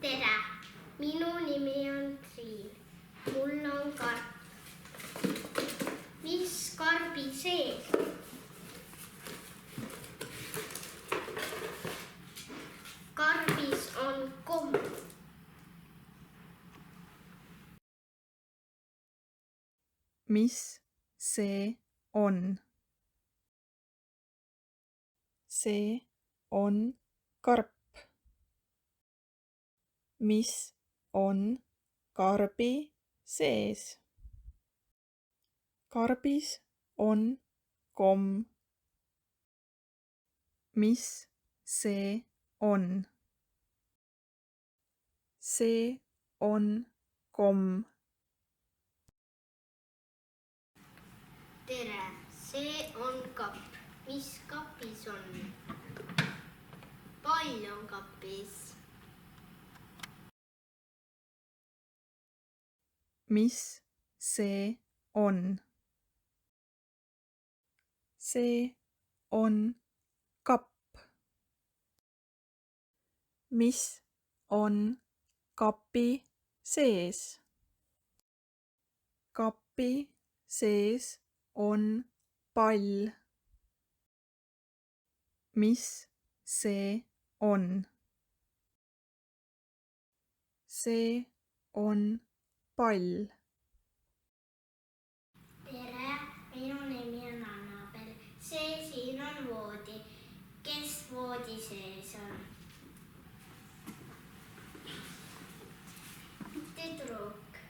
tere, minu nimi on Triin. Mul on karp. Mis karbi sees? Karbis on komm. Mis see on? See on karp. Mis on karbi sees? Karbis on komm. Mis see on? See on komm. Tere, see on kapp. Mis kapis on? Pall on kapis. Mis see on? See on kapp. Mis on kapi sees? Kapi sees on pall. Mis see on? See on pall. Tere, minu nimi on Annabel. See siin on voodi. Kes voodi sees on? Tüdruk.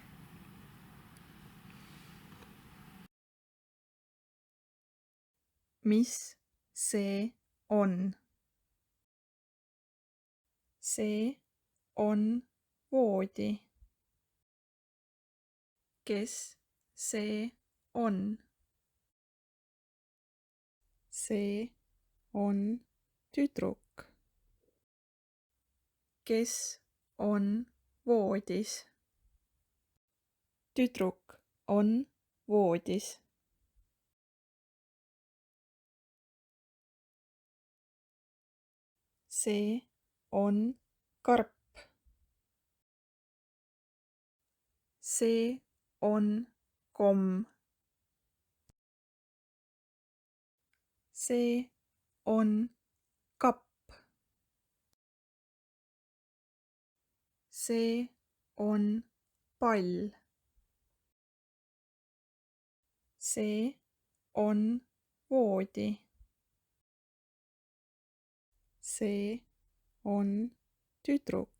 Mis see on? See on voodi. Kes see on? See on tüdruk. Kes on voodis? Tüdruk on voodis. See on karp. See on komm. See on kapp. See on pall. See on voodi. See on tüdruk.